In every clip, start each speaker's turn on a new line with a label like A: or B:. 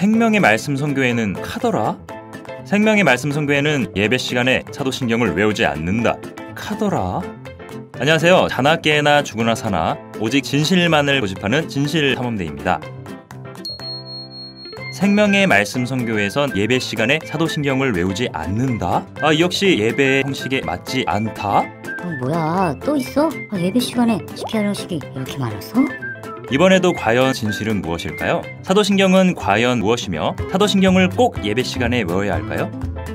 A: 생명의 말씀 선교회는 카더라? 생명의 말씀 선교회는 예배 시간에 사도신경을 외우지 않는다. 카더라? 안녕하세요. 자나 깨나 죽으나 사나 오직 진실만을 고집하는 진실탐험대입니다. 생명의 말씀 선교회에선 예배 시간에 사도신경을 외우지 않는다? 이 역시 예배의 형식에 맞지 않다?
B: 뭐야, 또 있어? 예배 시간에 지켜야 할 형식이 이렇게 많았어?
A: 이번에도 과연 진실은 무엇일까요? 사도신경은 과연 무엇이며 사도신경을 꼭 예배 시간에 외워야 할까요?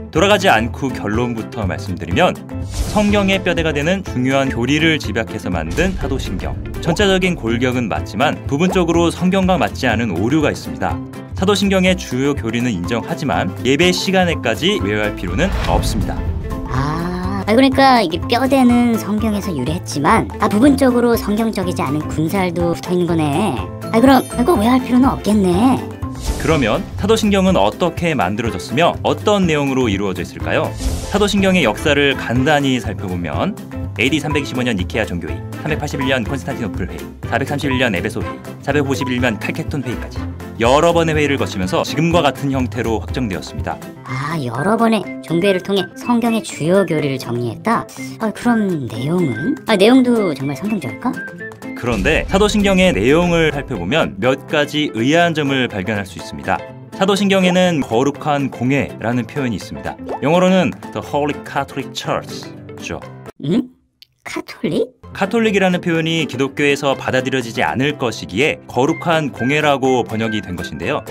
A: 돌아가지 않고 결론부터 말씀드리면 성경의 뼈대가 되는 중요한 교리를 집약해서 만든 사도신경. 전체적인 골격은 맞지만 부분적으로 성경과 맞지 않은 오류가 있습니다. 사도신경의 주요 교리는 인정하지만 예배 시간에까지 외워야 할 필요는 없습니다.
B: 그러니까 이게 뼈대는 성경에서 유래했지만 부분적으로 성경적이지 않은 군살도 붙어있는 거네. 그럼 꼭 외워야 할 필요는 없겠네.
A: 그러면 사도신경은 어떻게 만들어졌으며 어떤 내용으로 이루어져 있을까요? 사도신경의 역사를 간단히 살펴보면 AD 325년 니케아 종교회의, 381년 콘스탄티노플 회의, 431년 에베소 회의, 451년 칼케톤 회의까지 여러 번의 회의를 거치면서 지금과 같은 형태로 확정되었습니다.
B: 여러 번의 종교회를 통해 성경의 주요 교리를 정리했다? 그럼 내용은? 내용도 정말 성경적일까?
A: 그런데 사도신경의 내용을 살펴보면 몇 가지 의아한 점을 발견할 수 있습니다. 사도신경에는 거룩한 공회라는 표현이 있습니다. 영어로는 The Holy Catholic Church죠.
B: 카톨릭?
A: 카톨릭이라는 표현이 기독교에서 받아들여지지 않을 것이기에 거룩한 공회라고 번역이 된 것인데요.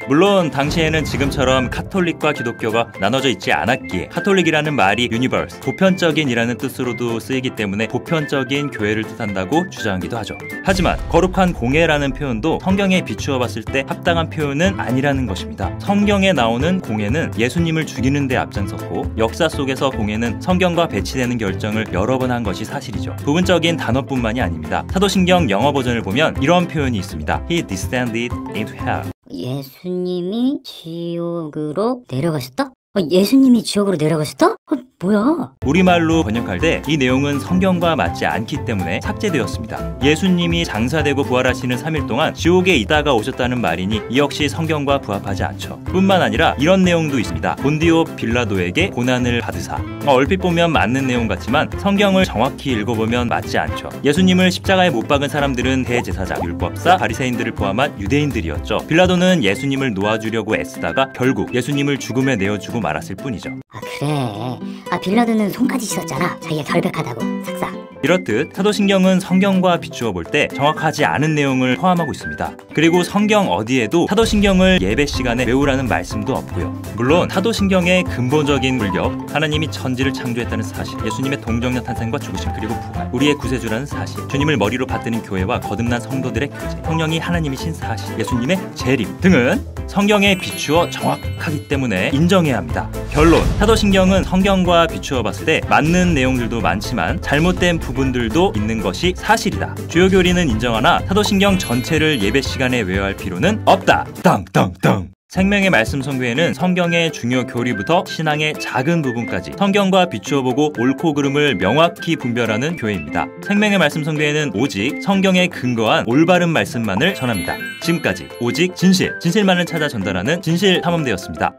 A: 물론 당시에는 지금처럼 카톨릭과 기독교가 나눠져 있지 않았기에 카톨릭이라는 말이 유니버스, 보편적인이라는 뜻으로도 쓰이기 때문에 보편적인 교회를 뜻한다고 주장하기도 하죠. 하지만 거룩한 공회라는 표현도 성경에 비추어 봤을 때 합당한 표현은 아니라는 것입니다. 성경에 나오는 공회는 예수님을 죽이는 데 앞장섰고 역사 속에서 공회는 성경과 배치되는 결정을 여러 번 한 것이 사실이죠. 부분적인 단어뿐만이 아닙니다. 사도신경 영어 버전을 보면 이런 표현이 있습니다. He descended into hell.
B: 예수님이 지옥으로 내려가셨다? 예수님이 지옥으로 내려가셨다? 뭐야?
A: 우리말로 번역할 때 이 내용은 성경과 맞지 않기 때문에 삭제되었습니다. 예수님이 장사되고 부활하시는 3일 동안 지옥에 있다가 오셨다는 말이니 이 역시 성경과 부합하지 않죠. 뿐만 아니라 이런 내용도 있습니다. 본디오 빌라도에게 고난을 받으사. 얼핏 보면 맞는 내용 같지만 성경을 정확히 읽어보면 맞지 않죠. 예수님을 십자가에 못 박은 사람들은 대제사장, 율법사, 바리새인들을 포함한 유대인들이었죠. 빌라도는 예수님을 놓아주려고 애쓰다가 결국 예수님을 죽음에 내어주고 말았을 뿐이죠.
B: 그래. 빌라도는 손까지 씻었잖아. 자기가 결백하다고. 삭삭.
A: 이렇듯 사도신경은 성경과 비추어 볼 때 정확하지 않은 내용을 포함하고 있습니다. 그리고 성경 어디에도 사도신경을 예배 시간에 외우라는 말씀도 없고요. 물론 사도신경의 근본적인 물격, 하나님이 천지를 창조했다는 사실, 예수님의 동정녀 탄생과 죽으심 그리고 부활, 우리의 구세주라는 사실, 주님을 머리로 받드는 교회와 거듭난 성도들의 교제, 성령이 하나님이신 사실, 예수님의 재림 등은 성경에 비추어 정확하기 때문에 인정해야 합니다. 결론, 사도신경은 성경과 비추어 봤을 때 맞는 내용들도 많지만 잘못된 부분들도 있는 것이 사실이다. 주요 교리는 인정하나 사도신경 전체를 예배 시간에 외워야 할 필요는 없다. 땅땅땅. 생명의 말씀 선교회는 성경의 중요 교리부터 신앙의 작은 부분까지 성경과 비추어보고 옳고 그름을 명확히 분별하는 교회입니다. 생명의 말씀 선교회는 오직 성경에 근거한 올바른 말씀만을 전합니다. 지금까지 오직 진실만을 찾아 전달하는 진실탐험대였습니다.